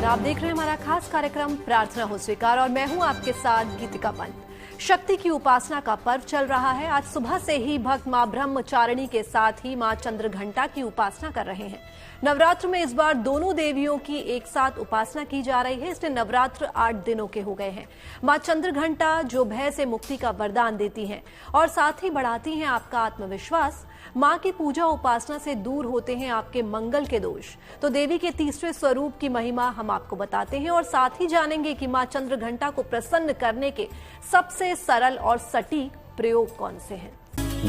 नमस्कार, आप देख रहे हैं हमारा खास कार्यक्रम प्रार्थना हो स्वीकार और मैं हूं आपके साथ गीतिका पंत। शक्ति की उपासना का पर्व चल रहा है। आज सुबह से ही भक्त मां ब्रह्मचारिणी के साथ ही मां चंद्रघंटा की उपासना कर रहे हैं। नवरात्र में इस बार दोनों देवियों की एक साथ उपासना की जा रही है, इसलिए नवरात्र 8 दिनों के हो गए हैं। मां चंद्रघंटा जो भय से मुक्ति का वरदान देती हैं और साथ ही बढ़ाती हैं आपका आत्मविश्वास। मां की पूजा उपासना से दूर होते हैं आपके मंगल के दोष। तो देवी के तीसरे स्वरूप की महिमा हम आपको बताते हैं और साथ ही जानेंगे कि मां चंद्रघंटा को प्रसन्न करने के सबसे सरल और सटीक प्रयोग कौन से हैं।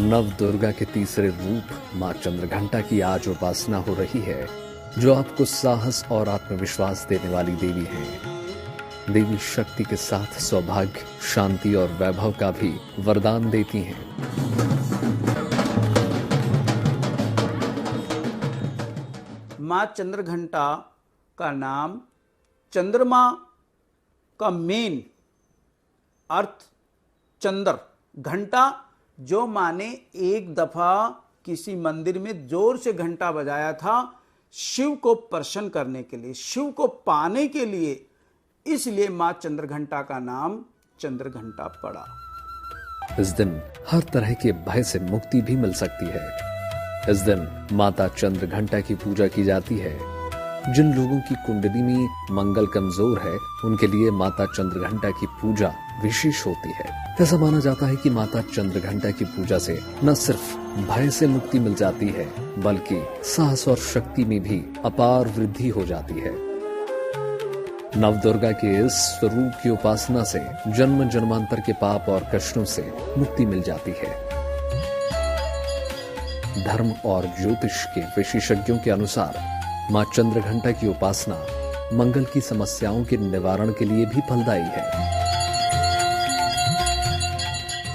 नव दुर्गा के तीसरे रूप मां चंद्रघंटा की आज उपासना हो रही है, जो आपको साहस और आत्मविश्वास देने वाली देवी है। देवी शक्ति के साथ सौभाग्य, शांति और वैभव का भी वरदान देती हैं। मां चंद्रघंटा का नाम, चंद्रमा का मेन अर्थ चंद्र, घंटा जो माने एक दफा किसी मंदिर में जोर से घंटा बजाया था शिव को प्रसन्न करने के लिए, शिव को पाने के लिए, इसलिए मां चंद्रघंटा का नाम चंद्रघंटा पड़ा। इस दिन हर तरह के भय से मुक्ति भी मिल सकती है। इस दिन माता चंद्रघंटा की पूजा की जाती है। जिन लोगों की कुंडली में मंगल कमजोर है, उनके लिए माता चंद्रघंटा की पूजा विशेष होती है। ऐसा माना जाता है कि माता चंद्रघंटा की पूजा से न सिर्फ भय से मुक्ति मिल जाती है, बल्कि साहस और शक्ति में भी अपार वृद्धि हो जाती है। नवदुर्गा के इस स्वरूप की उपासना से जन्म जन्मांतर के पाप और कष्टों से मुक्ति मिल जाती है। धर्म और ज्योतिष के विशेषज्ञों के अनुसार मां चंद्रघंटा की उपासना मंगल की समस्याओं के निवारण के लिए भी फलदायी है।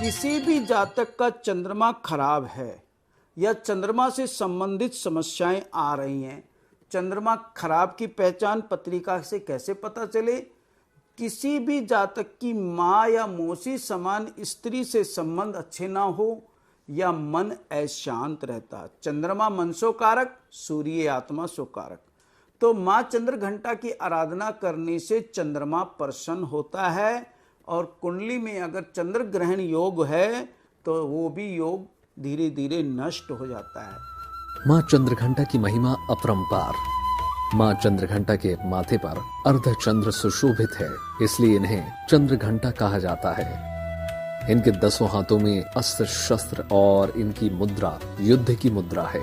किसी भी जातक का चंद्रमा खराब है या चंद्रमा से संबंधित समस्याएं आ रही हैं, चंद्रमा खराब की पहचान पत्रिका से कैसे पता चले? किसी भी जातक की माँ या मौसी समान स्त्री से संबंध अच्छे ना हो या मन अशांत रहता। चंद्रमा मन सो कारक, सूर्य आत्मा सो कारक। तो मां चंद्रघंटा की आराधना करने से चंद्रमा प्रसन्न होता है और कुंडली में अगर चंद्र ग्रहण योग है तो वो भी योग धीरे धीरे नष्ट हो जाता है। मां चंद्रघंटा की महिमा अपरंपार। मां चंद्रघंटा के माथे पर अर्धचंद्र सुशोभित है, इसलिए इन्हें चंद्रघंटा कहा जाता है। इनके 10 हाथों में अस्त्र शस्त्र और इनकी मुद्रा युद्ध की मुद्रा है।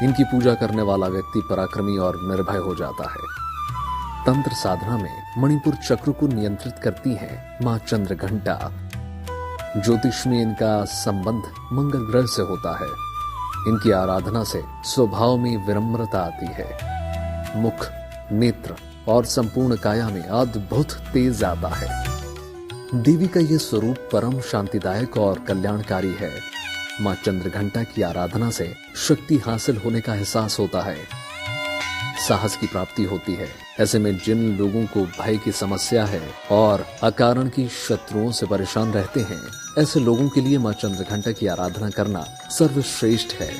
इनकी पूजा करने वाला व्यक्ति पराक्रमी और निर्भय हो जाता है। तंत्र साधना में मणिपुर चक्र को नियंत्रित करती हैं मां चंद्रघंटा। ज्योतिष में इनका संबंध मंगल ग्रह से होता है। इनकी आराधना से स्वभाव में विनम्रता आती है। मुख, नेत्र और संपूर्ण काया में अद्भुत तेज आता है। देवी का यह स्वरूप परम शांतिदायक और कल्याणकारी है। मां चंद्रघंटा की आराधना से शक्ति हासिल होने का एहसास होता है, साहस की प्राप्ति होती है। ऐसे में जिन लोगों को भय की समस्या है और अकारण की शत्रुओं से परेशान रहते हैं, ऐसे लोगों के लिए मां चंद्रघंटा की आराधना करना सर्वश्रेष्ठ है।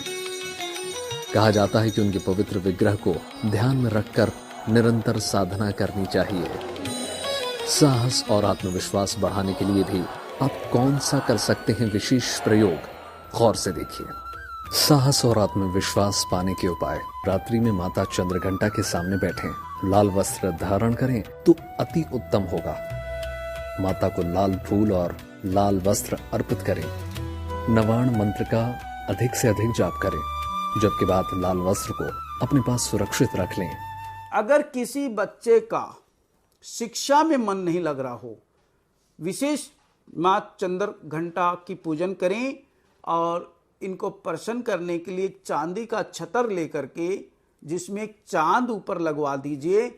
कहा जाता है कि उनके पवित्र विग्रह को ध्यान में रखकर निरंतर साधना करनी चाहिए। साहस और आत्मविश्वास बढ़ाने के लिए भी आप कौन सा कर सकते हैं विशेष प्रयोग, गौर से देखिए। साहस और आत्मविश्वास पाने के उपाय। रात्रि में माता चंद्रघंटा के सामने बैठें, लाल वस्त्र धारण करें तो अति उत्तम होगा। माता को लाल फूल और लाल वस्त्र अर्पित करें। नवाण मंत्र का अधिक से अधिक जाप करें। जबकि बाद लाल वस्त्र को अपने पास सुरक्षित रख लें। अगर किसी बच्चे का शिक्षा में मन नहीं लग रहा हो, विशेष मां चंद्रघंटा की पूजन करें और इनको प्रसन्न करने के लिए एक चांदी का छतर लेकर के जिसमें एक चांद ऊपर लगवा दीजिए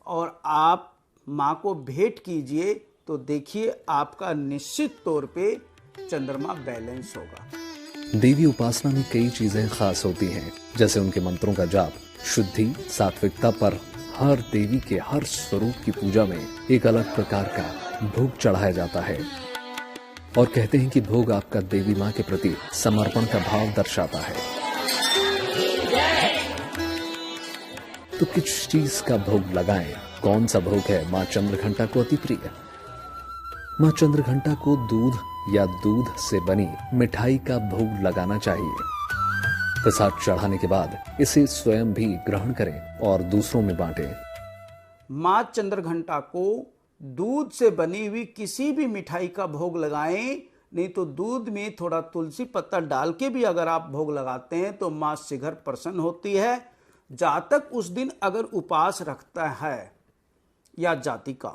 और आप मां को भेंट कीजिए, तो देखिए आपका निश्चित तौर पे चंद्रमा बैलेंस होगा। देवी उपासना में कई चीजें खास होती हैं, जैसे उनके मंत्रों का जाप, शुद्धि, सात्विकता पर हर देवी के हर स्वरूप की पूजा में एक अलग प्रकार का भोग चढ़ाया जाता है और कहते हैं कि भोग आपका देवी मां के प्रति समर्पण का भाव दर्शाता है। तो किस चीज का भोग लगाएं? कौन सा भोग है मां चंद्रघंटा को अति प्रिय? मां चंद्रघंटा को दूध या दूध से बनी मिठाई का भोग लगाना चाहिए। प्रसाद चढ़ाने के बाद इसे स्वयं भी ग्रहण करें और दूसरों में बांटें। मां चंद्रघंटा को दूध से बनी हुई किसी भी मिठाई का भोग लगाएं, नहीं तो दूध में थोड़ा तुलसी पत्ता डाल के भी अगर आप भोग लगाते हैं तो मां शीघ्र प्रसन्न होती है। जातक उस दिन अगर उपवास रखता है या जातिका,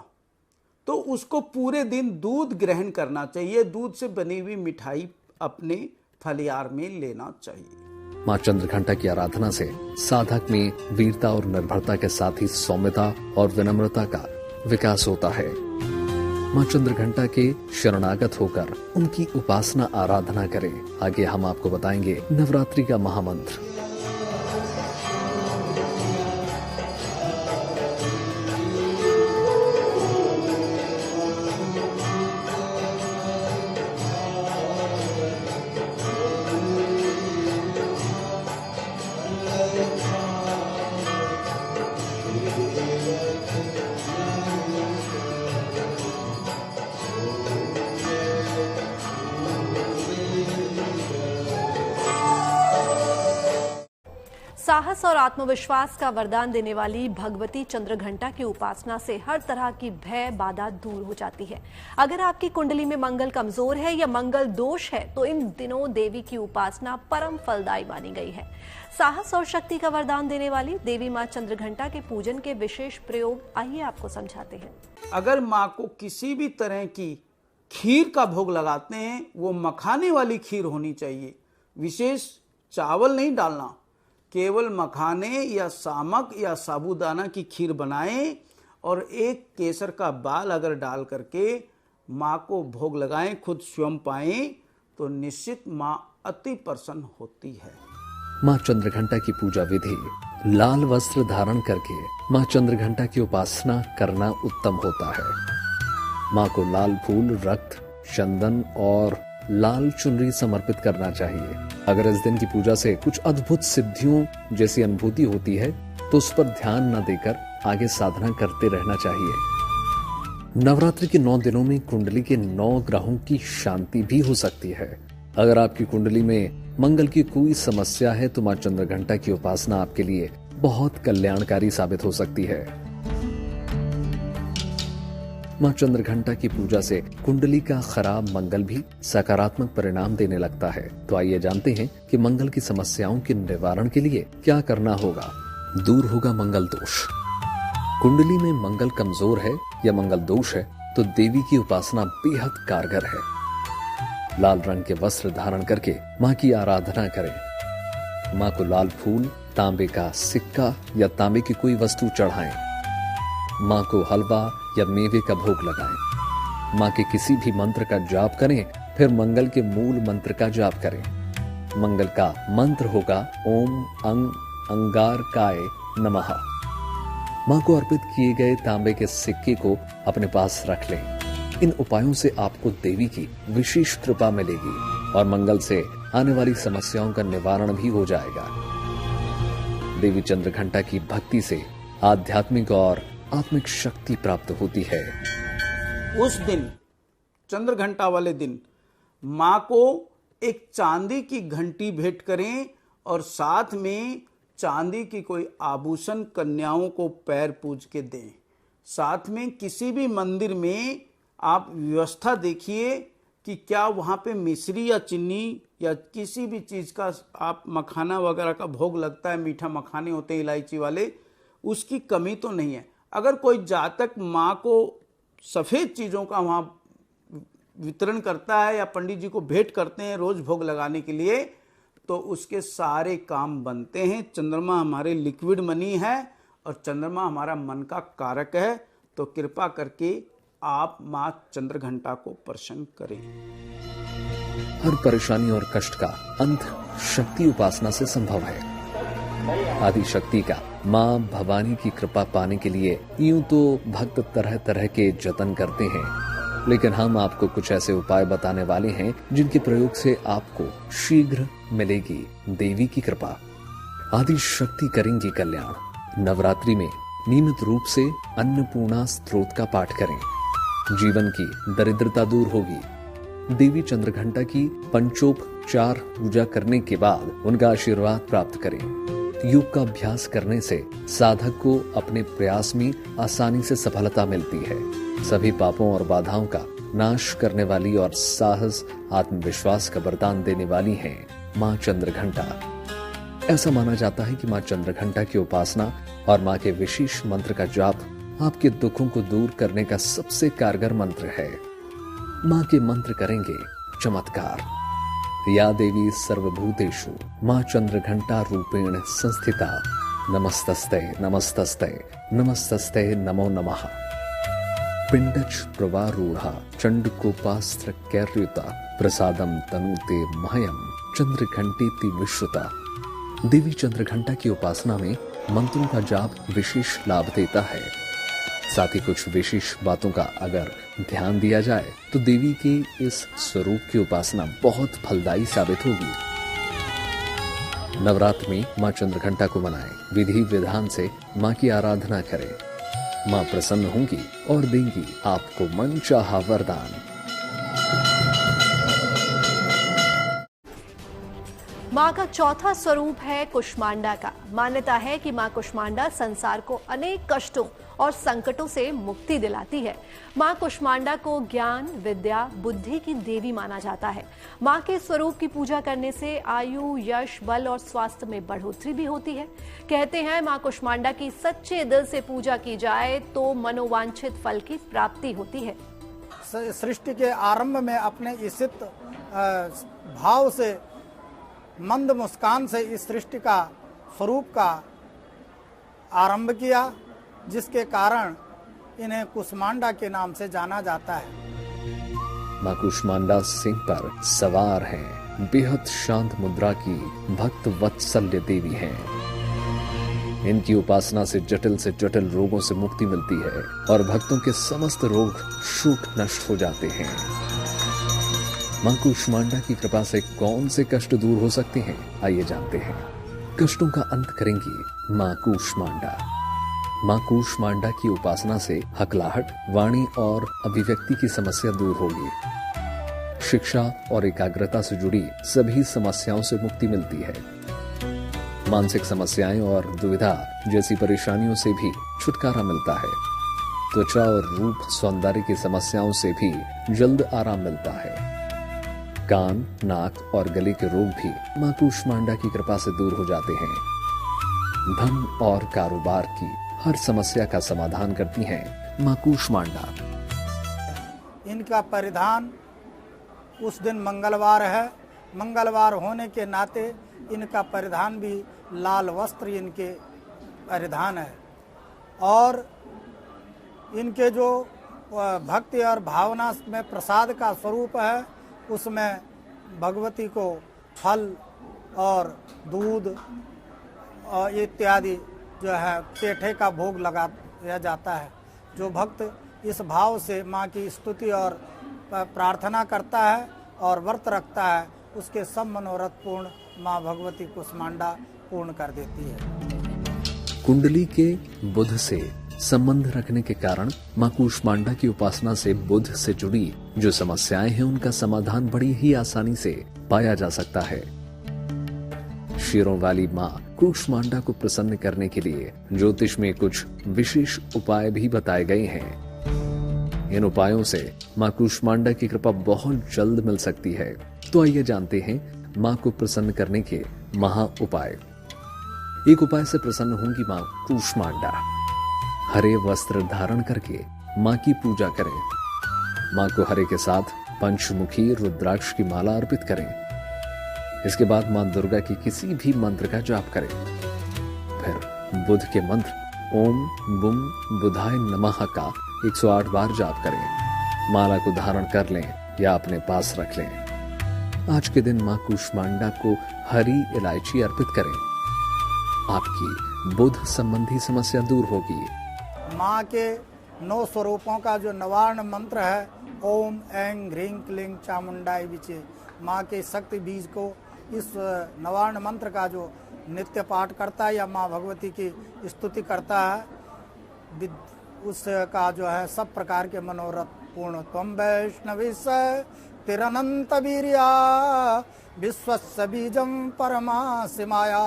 तो उसको पूरे दिन दूध ग्रहण करना चाहिए। दूध से बनी हुई मिठाई अपने फलियार में लेना चाहिए। मां चंद्रघंटा की आराधना से साधक में वीरता और निर्भरता के साथ ही सौम्यता और विनम्रता का विकास होता है। मां चंद्रघंटा के शरणागत होकर उनकी उपासना आराधना करें। आगे हम आपको बताएंगे नवरात्रि का महामंत्र। साहस और आत्मविश्वास का वरदान देने वाली भगवती चंद्रघंटा की उपासना से हर तरह की भय बाधा दूर हो जाती है। अगर आपकी कुंडली में मंगल कमजोर है या मंगल दोष है तो इन दिनों देवी की उपासना परम फलदायी मानी गई है। साहस और शक्ति का वरदान देने वाली देवी मां चंद्रघंटा के पूजन के विशेष प्रयोग आइए आपको समझाते हैं। अगर मां को किसी भी तरह की खीर का भोग लगाते हैं, वो मखाने वाली खीर होनी चाहिए। विशेष चावल नहीं डालना, केवल मखाने या सामक या साबूदाना की खीर बनाएं और एक केसर का बाल अगर डाल करके माँ को भोग लगाएं, खुद स्वयं पाएं, तो निश्चित माँ अति प्रसन्न होती है। मां चंद्रघंटा की पूजा विधि। लाल वस्त्र धारण करके मां चंद्रघंटा की उपासना करना उत्तम होता है। मां को लाल फूल, रक्त, चंदन और लाल चुनरी समर्पित करना चाहिए। अगर इस दिन की पूजा से कुछ अद्भुत सिद्धियों जैसी अनुभूति होती है तो उस पर ध्यान न देकर आगे साधना करते रहना चाहिए। नवरात्रि के 9 दिनों में कुंडली के 9 ग्रहों की शांति भी हो सकती है। अगर आपकी कुंडली में मंगल की कोई समस्या है तो मां चंद्रघंटा की उपासना आपके लिए बहुत कल्याणकारी साबित हो सकती है। मां चंद्रघंटा की पूजा से कुंडली का खराब मंगल भी सकारात्मक परिणाम देने लगता है। तो आइए जानते हैं कि मंगल की समस्याओं के निवारण के लिए क्या करना होगा। दूर होगा मंगल दोष। कुंडली में मंगल कमजोर है या मंगल दोष है तो देवी की उपासना बेहद कारगर है। लाल रंग के वस्त्र धारण करके मां की आराधना करें। मां को लाल फूल, तांबे का सिक्का या तांबे की कोई वस्तु चढ़ाएं। मां को हलवा या मेवे का भोग लगाएं। मां के किसी भी मंत्र का जाप करें, फिर मंगल के मूल मंत्र का जाप करें। मंगल का मंत्र होगा ओम अंग अंगारकाय नमः। मां को अर्पित किए गए तांबे के सिक्के को अपने पास रख लें। इन उपायों से आपको देवी की विशेष कृपा मिलेगी और मंगल से आने वाली समस्याओं का निवारण भी हो जाएगा। देवी चंद्रघंटा की भक्ति से आध्यात्मिक और आत्मिक शक्ति प्राप्त होती है। उस दिन चंद्रघंटा वाले दिन मां को एक चांदी की घंटी भेंट करें और साथ में चांदी की कोई आभूषण कन्याओं को पैर पूज के दें। साथ में किसी भी मंदिर में आप व्यवस्था देखिए कि क्या वहाँ पे मिश्री या चीनी या किसी भी चीज़ का आप मखाना वगैरह का भोग लगता है, मीठा मखाने होते हैं इलायची वाले, उसकी कमी तो नहीं है। अगर कोई जातक माँ को सफ़ेद चीज़ों का वहाँ वितरण करता है या पंडित जी को भेंट करते हैं रोज भोग लगाने के लिए, तो उसके सारे काम बनते हैं। चंद्रमा हमारे लिक्विड मनी है और चंद्रमा हमारा मन का कारक है। तो कृपा करके आप मां चंद्रघंटा को प्रसन्न करें। हर परेशानी और कष्ट का अंत शक्ति उपासना से संभव है। आदि शक्ति का मां भवानी की कृपा पाने के लिए यूं तो भक्त तरह तरह के जतन करते हैं, लेकिन हम आपको कुछ ऐसे उपाय बताने वाले हैं जिनके प्रयोग से आपको शीघ्र मिलेगी देवी की कृपा। आदि शक्ति करेंगी कल्याण। नवरात्रि में नियमित रूप से अन्नपूर्णा स्तोत्र का पाठ करें। जीवन की दरिद्रता दूर होगी। देवी चंद्रघंटा की पंचोपचार पूजा करने के बाद उनका आशीर्वाद प्राप्त करें। योग का अभ्यास करने से साधक को अपने प्रयास में आसानी से सफलता मिलती है। सभी पापों और बाधाओं का नाश करने वाली और साहस आत्मविश्वास का वरदान देने वाली हैं मां चंद्रघंटा। ऐसा माना जाता है कि मां चंद्रघंटा की उपासना और मां के विशेष मंत्र का जाप आपके दुखों को दूर करने का सबसे कारगर मंत्र है। मां के मंत्र करेंगे चमत्कार। या देवी सर्वभूतेषु मां चंद्रघंटा रूपेण संस्थिता नमस्तस्ते नमस्तस्ते नमस्तस्ते नमो नमः। पिंडच प्रवारूढ़ा चंडकोपास्त्र कैर्युता प्रसादम तनुते महयम चंद्रघंटेति विश्रुता। देवी चंद्रघंटा की उपासना में मंत्रों का जाप विशेष लाभ देता है। साथ ही कुछ विशेष बातों का अगर ध्यान दिया जाए तो देवी के इस स्वरूप की उपासना बहुत फलदायी साबित होगी। नवरात्र में मां चंद्रघंटा को मनाएं, विधि विधान से मां की आराधना करें। मां प्रसन्न होंगी और देंगी आपको मनचाहा वरदान। मां का चौथा स्वरूप है कुष्मांडा का। मान्यता है कि मां कुष्मांडा संसार को अनेक कष्टों और संकटों से मुक्ति दिलाती है। मां कुष्मांडा को ज्ञान, विद्या, बुद्धि की देवी माना जाता है। मां के स्वरूप की पूजा करने से आयु, यश, बल और स्वास्थ्य में बढ़ोतरी भी होती है। कहते हैं मां कुष्मांडा की सच्चे दिल से पूजा की जाए तो मनोवांछित फल की प्राप्ति होती है। सृष्टि के आरंभ में अपने ईशित भाव से, मंद मुस्कान से इस सृष्टि का स्वरूप का आरंभ किया, जिसके कारण इन्हें कुष्मांडा के नाम से जाना जाता है। मां कुष्मांडा सिंह पर सवार हैं। बेहद शांत मुद्रा की भक्त वत्सल्य देवी हैं। इनकी उपासना से जटिल रोगों से मुक्ति मिलती है और भक्तों के समस्त रोग शोक नष्ट हो जाते हैं। मां कुष्मांडा की कृपा से कौन से कष्ट दूर हो सकते हैं, आइए जानते हैं। कष्टों का अंत करेंगी मां कुष्मांडा। मां कुष्मांडा की उपासना से हकलाहट, वाणी और अभिव्यक्ति की समस्या दूर होगी। शिक्षा और एकाग्रता से जुड़ी सभी समस्याओं से मुक्ति मिलती है। मानसिक समस्याएं और दुविधा जैसी परेशानियों से भी छुटकारा मिलता है। त्वचा और रूप सौंदर्य की समस्याओं से भी जल्द आराम मिलता है। कान, नाक और गले के रोग भी मां कुष्मांडा की कृपा से दूर हो जाते हैं। धन और कारोबार की हर समस्या का समाधान करती हैं मां कुष्मांडा। इनका परिधान उस दिन मंगलवार है। मंगलवार होने के नाते इनका परिधान भी लाल वस्त्र इनके परिधान है। और इनके जो भक्ति और भावना में प्रसाद का स्वरूप है, उसमें भगवती को फल और दूध और इत्यादि जो है पेठे का भोग लगाया जाता है। जो भक्त इस भाव से माँ की स्तुति और प्रार्थना करता है और व्रत रखता है, उसके सब मनोरथ पूर्ण माँ भगवती कुष्मांडा पूर्ण कर देती है। कुंडली के बुध से संबंध रखने के कारण मां कुष्मांडा की उपासना से बुध से जुड़ी जो समस्याएं हैं, उनका समाधान बड़ी ही आसानी से पाया जा सकता है। क्षीरों वाली मां कुष्मांडा को प्रसन्न करने के लिए ज्योतिष में कुछ विशेष उपाय भी बताए गए हैं। इन उपायों से मां कुष्मांडा की कृपा बहुत जल्द मिल सकती है। तो आइए जानते हैं मां को प्रसन्न करने के महा उपाय। एक उपाय से प्रसन्न होंगी मां कुष्मांडा। हरे वस्त्र धारण करके मां की पूजा करें। मां को हरे के साथ पंचमुखी रुद्राक्ष की माला अर्पित करें। इसके बाद मां दुर्गा की किसी भी मंत्र का जाप करें। फिर बुध के मंत्र ओम बुम बुधाय नमः का 108 बार जाप करें। माला को धारण कर लें या अपने पास रख लें। आज के दिन मां कुष्मांडा को हरी इलायची अर्पित करें। आपकी बुध संबंधी समस्या दूर होगी। माँ के 9 स्वरूपों का जो नवार्ण मंत्र है, ओम ऐं ह्रीं क्लीं चामुंडाय विचे, माँ के शक्ति बीज को इस नवार्ण मंत्र का जो नित्य पाठ करता है या माँ भगवती की स्तुति करता है, उसका जो है सब प्रकार के मनोरथ पूर्ण। त्वं वैष्णवीश तिरनंत वीर्या विश्वस्य बीजं परमासि माया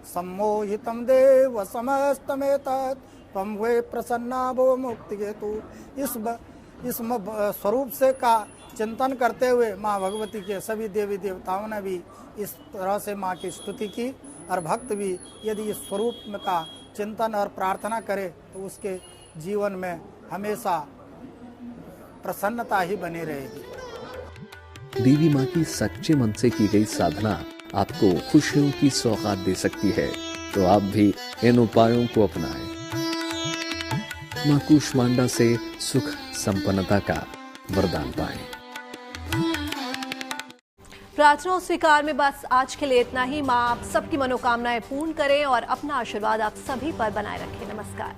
सम्मोहितं देव समस्तमेतत् त्वं वे प्रसन्ना भो मुक्ति हेतु। इस स्वरूप से का चिंतन करते हुए माँ भगवती के सभी देवी देवताओं ने भी इस तरह से माँ की स्तुति की, और भक्त भी यदि इस स्वरूप में का चिंतन और प्रार्थना करे तो उसके जीवन में हमेशा प्रसन्नता ही बनी रहेगी। देवी माँ की सच्चे मन से की गई साधना आपको खुशियों की सौगात दे सकती है, तो आप भी इन उपायों को अपनाएं। माँ कूष्मांडा से सुख संपन्नता का वरदान पाएं। प्रार्थना स्वीकार में बस आज के लिए इतना ही। माँ आप सबकी मनोकामनाएं पूर्ण करें और अपना आशीर्वाद आप सभी पर बनाए रखें। नमस्कार।